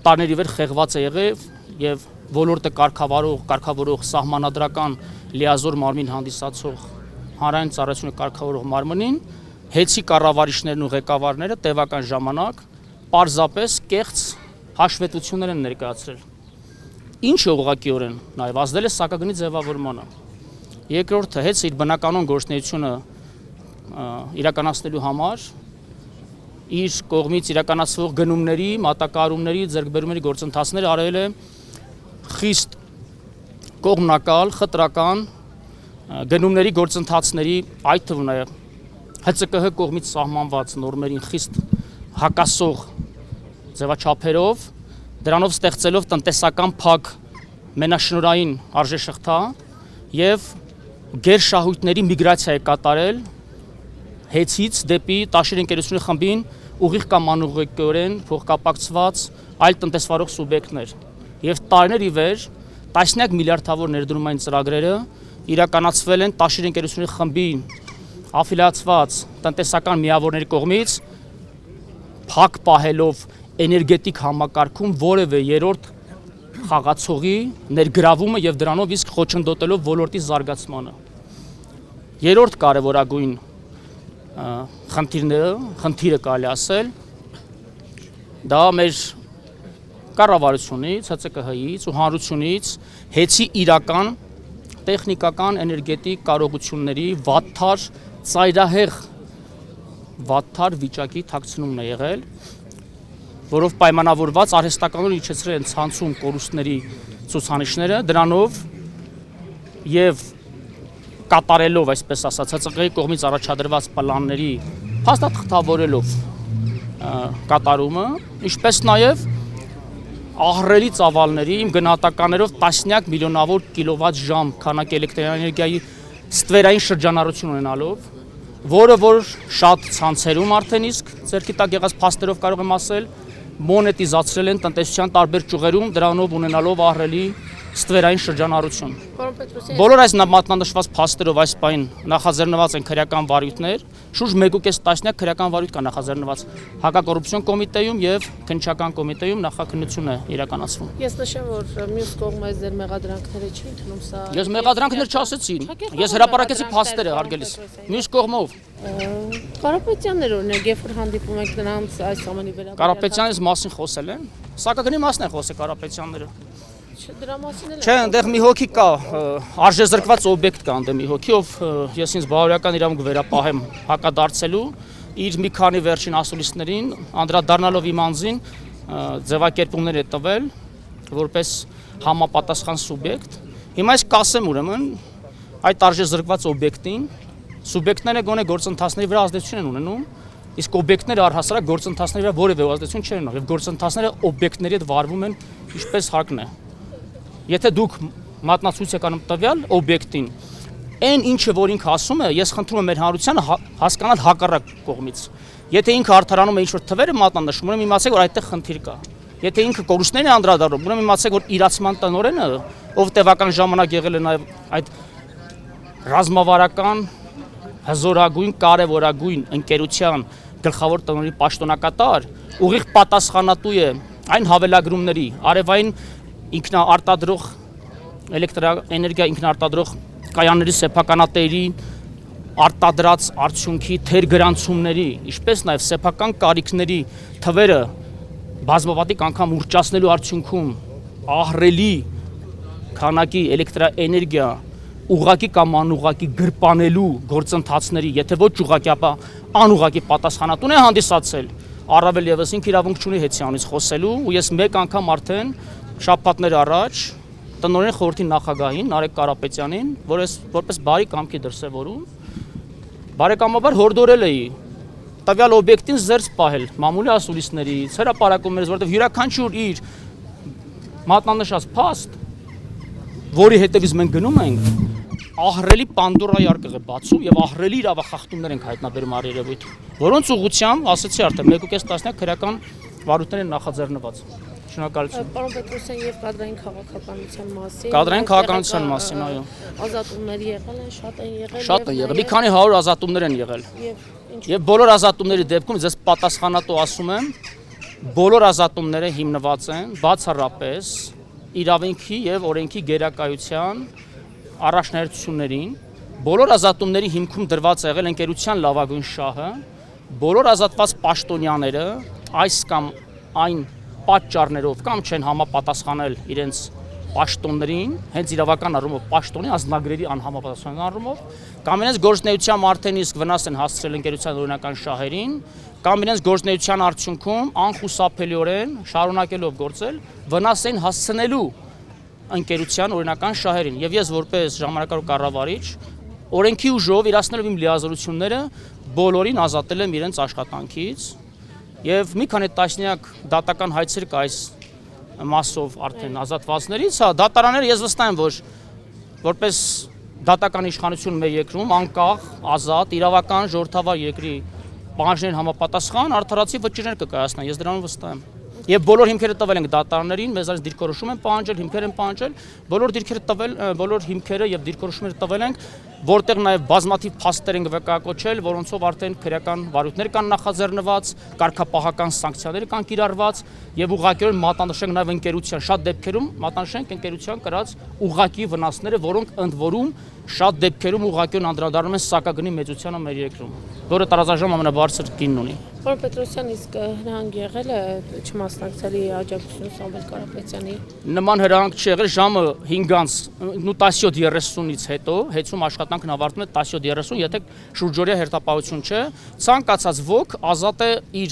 տարիների վեր խեղված է եղել եւ ոլորտը կարգավորող սահմանադրական լիազոր մարմին հանդիսացող հանրային ծառայությունը կարգավորող մարմնին հեծի կառավարիչներն ու ղեկավարները տևական ժամանակ պարզապես կեղծ հաշվետվություններ են ներկայացրել։ Ինչը ուղղակիորեն նաև ազդել է սակագնի ձևավորմանը։ Երկրորդը հեծը իր բնականոն գործունեությունը իրականացնելու համար իր կողմից իրականացվող գնումների, մատակարարումների, ձեռքբերումների գործընթացները արել է խիստ կողմնակալ, խտրական գնումների գործընթացների, այդ թվում նաև ՀՑԿՀ կողմից սահմանված նորմերին խիստ հակասող ձևաչափերով, դրանով ստեղծելով տնտեսական փակ մենաշնորհային արժեշղթա եւ գերշահույթների միգրացիա է կատարել հեծից դեպի Տաշիր ընկերությունների խմբին ուղիղ կամ անուղղակիորեն փոխկապակցված այլ տնտեսվարող սուբյեկտներ եւ տարիներ ի վեր տասնյակ միլիարդավոր ներդրումային ծրագրերը իրականացվել են Տաշիր ընկերությունների խմբի աֆիլիացված տնտեսական միավորների կողմից փակ պահելով էներգետիկ համակարգում որևէ երրորդ խաղացողի ներգրավումը եւ դրանով իսկ խոչընդոտելով ոլորտի զարգացմանը։ Երրորդ կարևորագույն խնդիրը կարելի ասել, դա մեր կառավարությունից, ՀՑԿՀ-ից ու հանրությունից հեծի իրական տեխնիկական էներգետիկ կարողությունների վատթար, ծայրահեղ վատթար վիճակի թաքցնումն է եղել, որով պայմանավորված արհեստականորեն իջեցրել են ցանցում կորուստների ցուցանիշները, դրանով եւ կատարելով, այսպես ասած, ՀՑԿ-ի կողմից առաջադրված պլանների փաստաթղթավորելով կատարումը, ինչպես նաեւ ահռելի ծավալների իմ գնահատականներով տասնյակ միլիոնավոր կիլովատ-ժամ քանակի էլեկտրաէներգիայի ստվերային շրջանառություն ունենալով, որը որ շատ ցանցերում արդեն իսկ ձեռքի տակ եղած փաստերով կարող եմ ասել, մոնետիզացրել են տնտեսության տարբեր ճյուղերում, դրանով ունենալով ահռելի ստվերային շրջանառություն։ Բոլոր այս մատնանշված փաստերով այս պայն նախաձեռնված են քրեական վարույթներ, շուրջ 1.5 տասնյակ քրեական վարույթ կա նախաձեռնված հակակոռուպցիոն կոմիտեում եւ քննչական կոմիտեում նախաքննություն է իրականացվում։ Ես նշեմ, որ մյուս կողմը այս ձեր մեղադրանքները չի ընդունում, սա։ Ես մեղադրանքներ չասեցի։ Ես հրապարակեցի փաստերը հարգելիս։ Մյուս կողմով Կարապետյանն էր օրինակ, երբ որ հանդիպում եք նրանց այս ամենի վերաբերյալ։ Կարապետյանից մասին խոսել են։ Սակագնի մասն են խոսել Կարապետյանները։ Դրա մասին էլ Չէ, այնտեղ մի հոգի կա, արժեզրկված օբյեկտ կա այնտեղ մի հոգի, ով ես ինձ բարոյական իրավունք վերապահեմ հակադարձելու իր մի քանի վերջին ասուլիսներին անդրադառնալով իմ անձին ձևակերպումներ է տվել որպես համապատասխան սուբյեկտ։ Հիմա ես կասեմ ուրեմն այդ արժեզրկված օբյեկտին սուբյեկտները գոնե գործընթացների վրա ազդեցություն են ունենում, իսկ օբյեկտները առհասարակ գործընթացների վրա որևէ ազդեցություն չեն ունենում, եւ գործընթացները օբյեկտների հետ վարվում են ինչպես հարկն է։ Եթե դուք մատնացույց եք անում տվյալ օբյեկտին, այն ինչը որ ինքը ասում է, ես խնդրում եմ մեր հանրությանը հասկանալ հակառակ կողմից։ Եթե ինքը արդարանում է ինչ-որ թվերը մատնանշում, ուրեմն իմացեք, որ այդտեղ խնդիր կա։ Եթե ինքը կորուստներին է անդրադառնում, ուրեմն իմացեք, որ իրացման տնօրենը, ով տևական ժամանակ եղել է նաև այդ ռազմավարական հզորագույն, կարևորագույն ընկերության գլխավոր տնօրենի պաշտոնակատար, ուղիղ պատասխանատու է այն հավելագրումների, արևային ինքնաարտադրող էլեկտրաէներգիա ինքնաարտադրող կայանների սեփականատերերի արտադրած արդյունքի թերգրանցումների, ինչպես նաև սեփական կարիքների թվերը բազմապատիկ անգամ ուրճացնելու արդյունքում ահռելի քանակի էլեկտրաէներգիա ուղղակի կամ անուղղակի գրպանելու գործընթացների, եթե ոչ ուղղակի, ապա անուղղակի պատասխանատուն է հանդիսացել, առավել եւս ինքը իրավունք չունի Հեծյանից խոսելու, ու ես մեկ անգամ արդեն շաբաթներ առաջ տնօրեն խորհրդի նախագահին Նարեկ Կարապետյանին, որպես բարի կամքի դրսևորում, բարեկամաբար հորդորել էի տվյալ օբյեկտին զերծ պահել մամուլի ասուլիսներից, հրապարակումներից, որտեղ յուրաքանչյուր իր մատնանշած փաստ, որի հետևից մենք գնում ենք, ահռելի Պանդորայի արկղ է բացում եւ ահռելի իրավախախտումներ ենք հայտնաբերում առերևույթ, որոնց ուղղությամբ, ասացի արդեն, 1.5 տասնյակ քրեական վարույթներ են նախաձեռնված։ Շնորհակալություն։ Պարոն Պետրոսյան, եւ կադրային քաղաքականության մասին։ Կադրային քաղաքականության մասին, այո։ Ազատումներ եղել են, շատ են եղել։ Շատ են եղել, մի քանի 100 ազատումներ են եղել։ Եվ բոլոր ազատումների դեպքում ձեզ պատասխանատու ասում եմ, բոլոր ազատումները հիմնված են բացառապես իրավունքի եւ օրենքի գերակայության առաջնահերթություններին, բոլոր ազատումների հիմքում դրված եղել ընկերության լավագույն շահը, բոլոր ազատված պաշտոնյաները այս կամ այն պատճառներով կամ չեն համապատասխանել իրենց պաշտոններին, հենց իրավական առումով պաշտոնի ազնագրերի անհամապատասխանության առումով, կամ իրենց գործունեությամբ արդեն իսկ վնաս են հասցրել ընկերության օրինական շահերին, կամ իրենց գործունեության արդյունքում անխուսափելիորեն շարունակելով գործել, վնաս են հասցնելու ընկերության օրինական շահերին։ Եվ ես որպես ժամանակավոր կառավարիչ օրենքի ուժով իրացնելով իմ լիազորությունները բոլորին ազատել եմ իրենց աշխատանքից եւ մի քանի տասնյակ դատական հայցեր կա այս մասով արդեն ազատվածներից, դատարանները ես վստահ եմ, որ որպես դատական իշխանություն մեր երկրում անկախ, ազատ, իրավական, ժողովրդավար երկրի պահանջներին համապատասխան արդարացի վճիռներ կկայացնեն, ես դրանում վստահ եմ։ Եվ բոլոր հիմքերը տվել ենք դատարաններին, մեզ այս դիրքորոշում են պահանջել, հիմքեր են պահանջել, բոլոր հիմքերը եւ դիրքորոշումները տվել ենք, որտեղ նաեւ բազմաթիվ փաստեր են վկայակոչել, որոնցով արդեն քրեական վարույթներ կան նախաձեռնված, կարգապահական սանկցիաներ կան կիրառված եւ ուղղակիորեն մատնանշենք նաեւ ընկերության շատ դեպքերում մատնանշենք ընկերության կրած ուղղակի վնասները, որոնք ընդ որում շատ դեպքերում ուղղակիորեն անդրադառնում են սակագնի մեծությանը մեր երկրում, որը տարածաշրջանում ամենաբարձր գինն ունի։ Պարոն Պետրոսյան, իսկ հրանք եղել է չմասնակցելի աջակցություն Սամվել Կարապետյանի։ Նման հրանք չեղել ժամը 5:10:30-ից հետո, հեծում աշխատանքն ավարտվում է 10:30, եթե շուրջօրյա հերթապահություն չէ, ցանկացած ոք ազատ է իր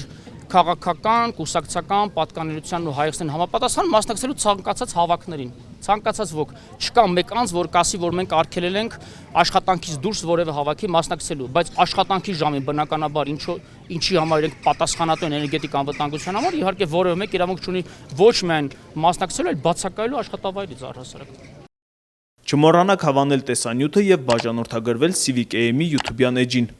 քաղաքական, կուսակցական պատկանելիությանն ու հայացքին համապատասխան մասնակցելու ցանկացած հավաքներին։ Ցանկացած ոք, չկա մեկ անձ, որ կասի, որ մենք արգելել ենք աշխատանքից դուրս որևէ հավաքի մասնակցելու, բայց աշխատանքի ժամին բնականաբար ինչի համար ենք պատասխանատու են էներգետիկ անվտանգության համար, իհարկե որևէ մեկ իրավունք չունի ոչ միայն մասնակցելու, այլ բացակայելու աշխատավայրից առհասարակ։ Չմոռանաք հավանել տեսանյութը եւ բաժանորդագրվել Civic AM-ի YouTube-յան էջին։